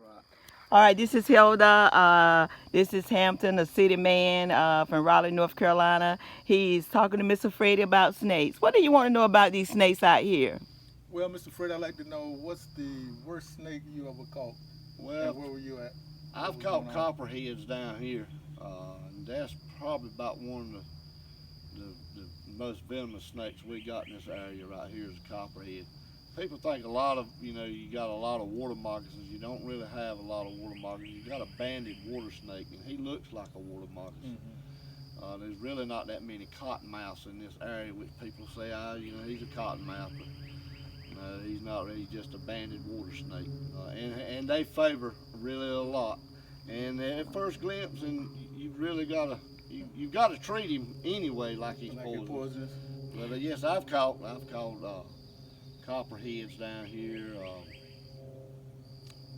right. All right, this is Hilda. This is Hampton, a city man from Raleigh, North Carolina. He's talking to Mr. Freddie about snakes. What do you want to know about these snakes out here? Well, Mr. Fred, I'd like to know what's the worst snake you ever caught, and Well, where were you at? What I've was going caught on? copperheads down here, and that's probably about one of the most venomous snakes we got in this area right here is a copperhead. People think a lot of, you got a lot of water moccasins. You don't really have a lot of water moccasins. You got a banded water snake, and he looks like a water moccasin. Mm-hmm. There's really not that many cottonmouths in this area, which people say, he's a cottonmouth, but no, he's not really just a banded water snake. And they favor really a lot. And at first glimpse, and you've really got to you've got to treat him anyway like he's Like it poisonous. poisonous? But yes, I've caught copperheads down here.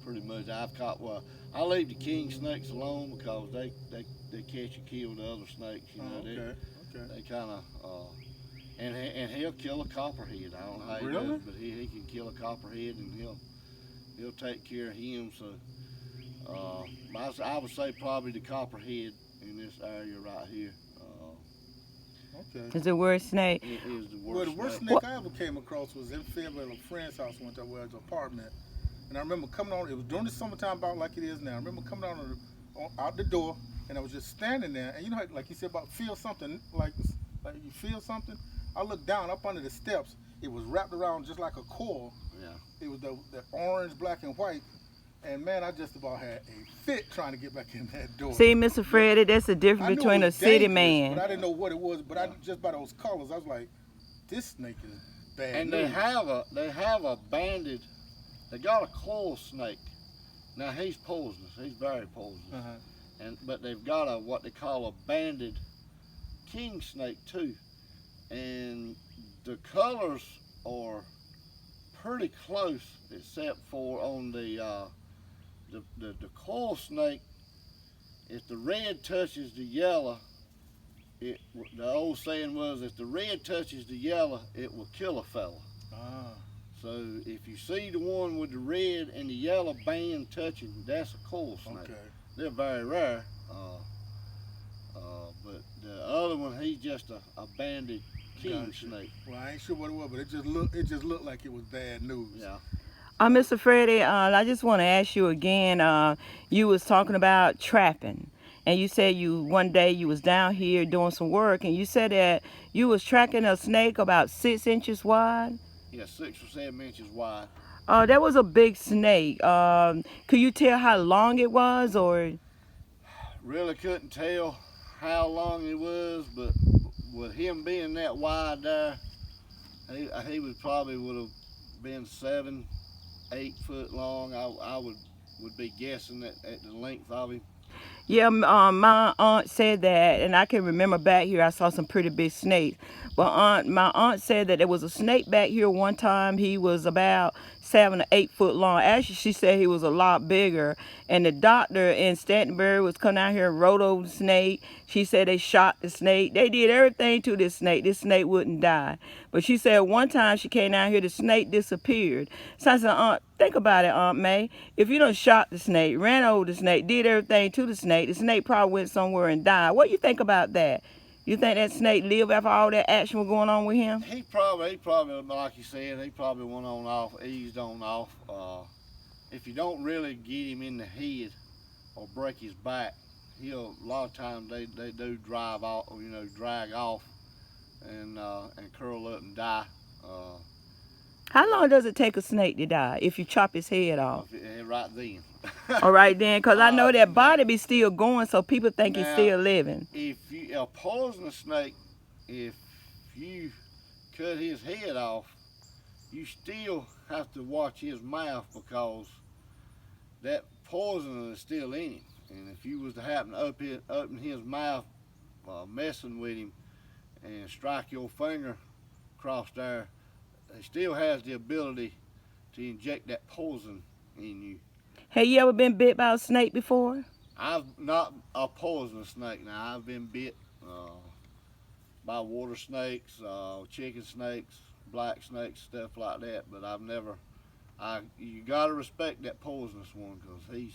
Pretty much, I've caught. Well, I leave the king snakes alone because they catch and kill the other snakes. Oh, okay, okay. They kind of and he'll kill a copperhead. I don't know how he Really? does, but he can kill a copperhead and he'll take care of him. So I would say probably the copperhead in this area right here Okay. Is the worst snake? is the Well, worst the worst snake. snake I ever came across was in Fayetteville at a friend's house one time, where it was an apartment. And I remember coming on, it was during the summertime about like it is now. I remember coming out the door, and I was just standing there. And you know, how, like you said about feel something, like you feel something. I looked down up under the steps. It was wrapped around just like a coil. Yeah. It was the orange, black, and white. And man, I just about had a fit trying to get back in that door. See, Mr. Freddie, that's the I difference knew between it a was city dangerous, man. but I didn't know what it was. But I just by those colors, I was like, this snake is bad. And news. they have a banded. They got a coil snake. Now he's poisonous. He's very poisonous. Uh-huh. But they've got a what they call a banded king snake too, and the colors are pretty close, except for on the coil snake. If the red touches the yellow, the old saying was, if the red touches the yellow, it will kill a fella. Ah. So if you see the one with the red and the yellow band touching, that's a coil snake. Okay. They're very rare. But the other one, he's just a banded king Gotcha. snake. Well, I ain't sure what it was, but it just looked like it was bad news. Yeah. Mr. Freddie, I just want to ask you again. You was talking about trapping, and you said one day you was down here doing some work, and you said that you was tracking a snake about 6 inches wide. Yeah, 6 or 7 inches wide. That was a big snake. Could you tell how long it was, or? Really couldn't tell how long it was, but with him being that wide there, he would have been 7, 8 foot long. I would be guessing at the length of him. Yeah, my aunt said that, and I can remember back here I saw some pretty big snakes. But my aunt said that there was a snake back here one time. He was about 7 or 8 foot long. Actually, she said he was a lot bigger. And the doctor in Stantonbury was coming out here and rode over the snake. She said they shot the snake. They did everything to this snake. This snake wouldn't die. But she said one time she came out here, the snake disappeared. So I said, Aunt, think about it, Aunt May. If you done shot the snake, ran over the snake, did everything to the snake probably went somewhere and died. What do you think about that? You think that snake lived after all that action was going on with him? He probably, like you said, he probably went on off, eased on off. If you don't really get him in the head or break his back, a lot of times they do drive off, or, drag off and curl up and die. How long does it take a snake to die if you chop his head off? Right then. All right then, because I know that body be still going, so people think he's Now, still living. If a poisonous snake, if you cut his head off, you still have to watch his mouth because that poison is still in him. And if you was to happen to open his mouth, messing with him, and strike your finger across there, he still has the ability to inject that poison in you. Have you ever been bit by a snake before? I've not a poisonous snake. Now I've been bit by water snakes, chicken snakes, black snakes, stuff like that. But I've You gotta respect that poisonous one, cause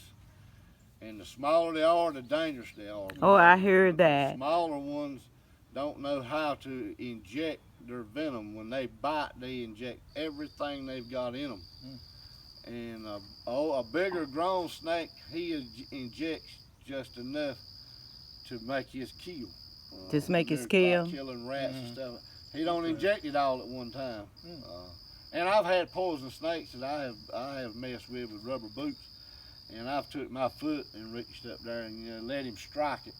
and the smaller they are, the dangerous they are. Oh, I heard The that. smaller ones don't know how to inject their venom. When they bite, they inject everything they've got in them. And a bigger grown snake, he injects just enough to make his kill. Just make his Like kill. killing rats and stuff. He don't inject it all at one time. And I've had poison snakes that I have messed with rubber boots, and I've took my foot and reached up there and let him strike it.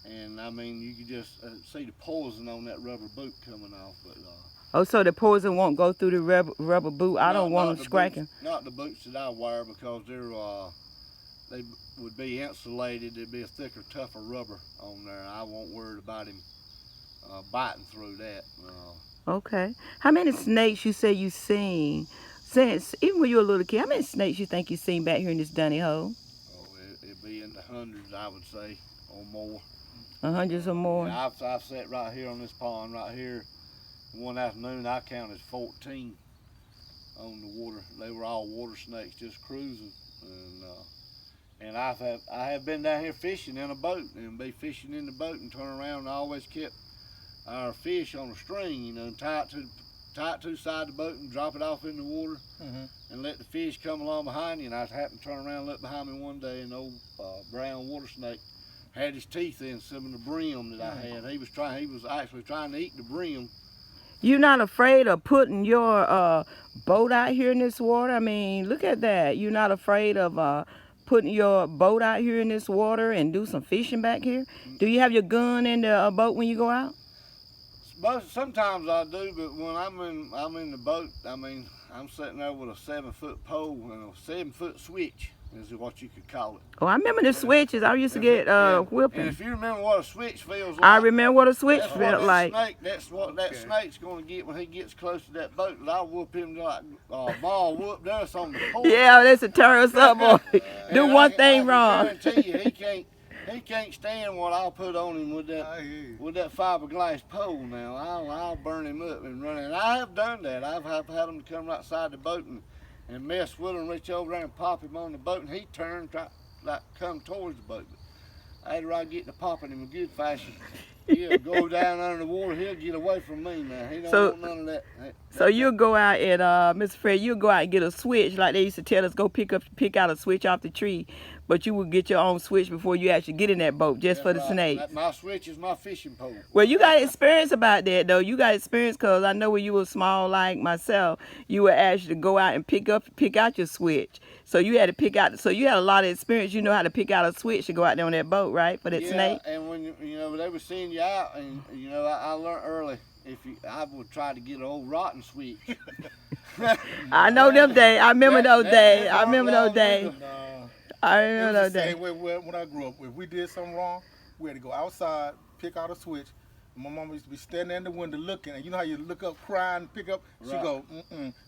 And I mean, you could just see the poison on that rubber boot coming off. But Oh, so the poison won't go through the rubber boot. I don't want them scratching. Not the boots that I wear, because they would be insulated. There'd be a thicker, tougher rubber on there. I won't worry about him biting through that. Okay. How many snakes you say you seen since, even when you were a little kid? How many snakes you think you seen back here in this Dunhoe? Oh, it'd be in the hundreds, I would say, or more. Hundreds or more. Yeah, I've sat right here on this pond right here. One afternoon, I counted 14 on the water. They were all water snakes, just cruising. And I have been down here fishing in a boat, and be fishing in the boat and turn around, and I always kept our fish on a string, and tie it to the side of the boat and drop it off in the water, and let the fish come along behind you. And I happened to turn around and look behind me one day, and an old brown water snake had his teeth in some of the brim that I had. He was actually trying to eat the brim. You're not afraid of putting your boat out here in this water? I mean, look at that. You're not afraid of putting your boat out here in this water and do some fishing back here? Do you have your gun in the boat when you go out? Sometimes I do, but when I'm in the boat, I mean, I'm sitting there with a 7-foot pole and a 7-foot switch, is what you could call it. Oh, I remember the switches. I used to get whipping. And if you remember what a switch feels like, I remember what a switch felt like. That's what that snake's going to get when he gets close to that boat. And I'll whoop him like ball whooped us on the pole. Yeah, that's a tear us up, boy. Do one thing wrong. I guarantee you, he can't stand what I'll put on him with that fiberglass pole. Now I'll burn him up and run. And I have done that. I've had him to come right side the boat and mess with him, reach over there and pop him on the boat, and he turned come towards the boat. But after I get to popping him in good fashion, he'll go down under the water. He'll get away from me now. He don't want none of that. So you'll go out and Mr. Fred, you'll go out and get a switch like they used to tell us, go pick out a switch off the tree, but you would get your own switch before you actually get in that boat just for the snake. My switch is my fishing pole. Well, you got experience about that though. You got experience because I know when you were small like myself, you would actually go out and pick out your switch. So you had to pick out. So you had a lot of experience. You know how to pick out a switch to go out there on that boat, right, for that snake. Yeah, and when they were sending you out, and I learned early. I would try to get an old rotten switch. I know them days. I remember those days. I remember those days. I remember those days. When I grew up, if we did something wrong, we had to go outside, pick out a switch. My mom used to be standing in the window looking, and you know how you look up, cry, and pick up? She go,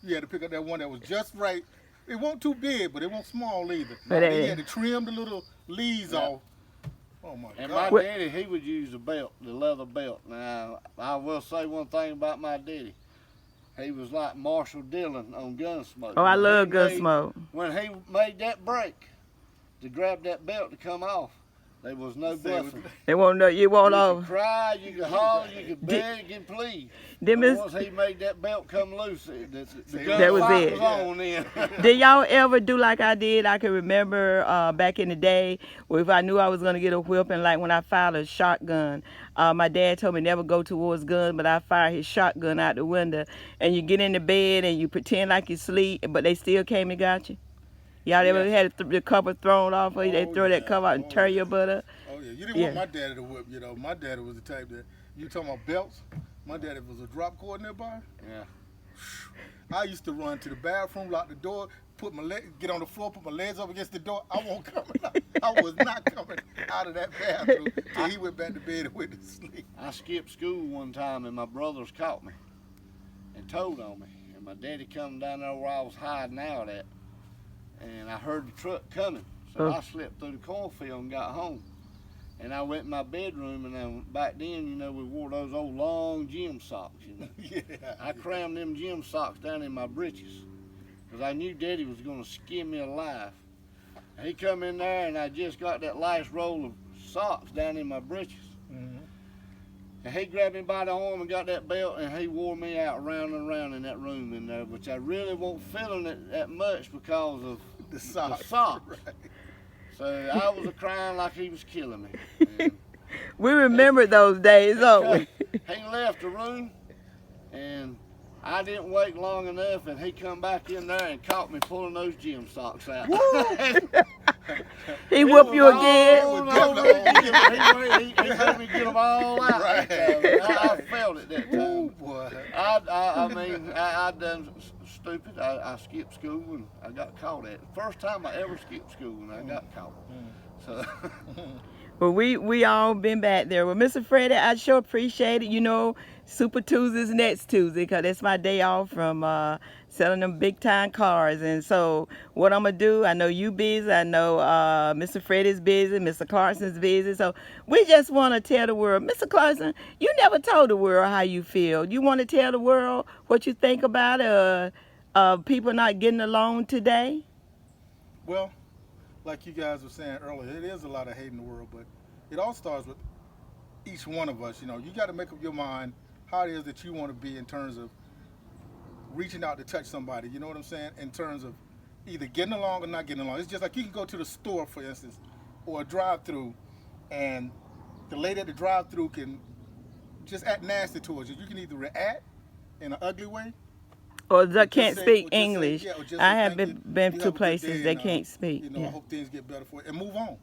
you had to pick up that one that was just right. It wasn't too big, but it wasn't small either. But you had to trim the little leaves off. Oh my and God. My daddy, he would use a belt, the leather belt. Now, I will say one thing about my daddy. He was like Marshall Dillon on Gunsmoke. Oh, I love Gunsmoke. When he made that break to grab that belt to come off, there was no bluffing. It won't know. You won't know. You could cry, you could holler, you could beg and plead. Once he made that belt come loose, the gun was on then. Did y'all ever do like I did? I can remember back in the day, if I knew I was gonna get a whipping, like when I fired a shotgun. My dad told me never go towards guns, but I fired his shotgun out the window, and you get in the bed and you pretend like you sleep, but they still came and got you. Y'all ever had the cover thrown off of you? They throw that cover out and tear your butt up? Oh, yeah. You didn't want my daddy to whip, My daddy was the type that, you talking about belts? My daddy was a drop cord nearby. Yeah. I used to run to the bathroom, lock the door, get on the floor, put my legs up against the door. I won't come out. I was not coming out of that bathroom till he went back to bed and went to sleep. I skipped school one time, and my brothers caught me and told on me. And my daddy come down there where I was hiding out at. And I heard the truck coming, so I slipped through the cornfield and got home. And I went in my bedroom, and back then, we wore those old long gym socks. Yeah. I crammed them gym socks down in my britches, because I knew Daddy was going to skin me alive. And he come in there, and I just got that last roll of socks down in my britches. Mm-hmm. And he grabbed me by the arm and got that belt, and he wore me out round and round in that room in there, which I really wasn't feeling it that much because of The socks. The socks. Right. So I was a crying like he was killing me. And We remember those days, don't we? he left the room, and I didn't wait long enough, and he come back in there and caught me pulling those gym socks out. He whooped you again. He made me get them all out. Right. I felt it that Ooh, time. boy. I done stupid. I skipped school and I got caught at it. First time I ever skipped school and I got caught. So. Well, we all been back there. Well, Mr. Freddie, I sure appreciate it. You know, Super Tuesday's next Tuesday, because that's my day off from selling them big time cars. And so what I'm going to do, I know you busy. I know Mr. Freddie's busy. Mr. Clarkson's busy. So we just want to tell the world, Mr. Clarkson, you never told the world how you feel. You want to tell the world what you think about people not getting along today? Well, like you guys were saying earlier, it is a lot of hate in the world, but it all starts with each one of us. You know, you got to make up your mind how it is that you want to be in terms of reaching out to touch somebody. You know what I'm saying? In terms of either getting along or not getting along. It's just like you can go to the store, for instance, or a drive-through, and the lady at the drive-through can just act nasty towards you. You can either react in an ugly way, Or they or can't just say- speak or just say, English. yeah, or just I say, have "Thank you. been You to have a good places day, they and, can't speak. You know, Yeah. I hope things get better for you, and move on.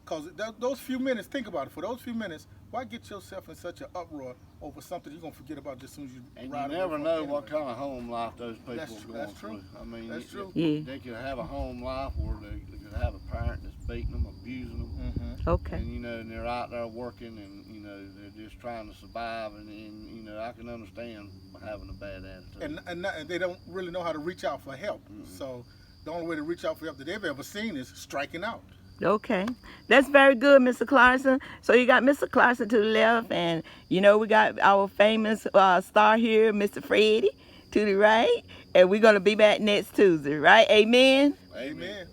Because those few minutes, think about it. For those few minutes, why get yourself in such an uproar over something you're gonna forget about just as soon as you And ride you away never from know it what anyway. kind of home life those people That's are true, going that's true. through. I mean, That's true. Yeah. They could have a home life where they could have a parent that's beating them, abusing them. Mm-hmm. Okay. And, you know, and they're out there working and, you know, they're just trying to survive. And you know, I can understand having a bad attitude. And they don't really know how to reach out for help. Mhm. So the only way to reach out for help that they've ever seen is striking out. Okay. That's very good, Mr. Clarkson. So you got Mr. Clarkson to the left, and you know we got our famous star here, Mr. Freddie, to the right, and we're going to be back next Tuesday, right? Amen? Amen. Amen.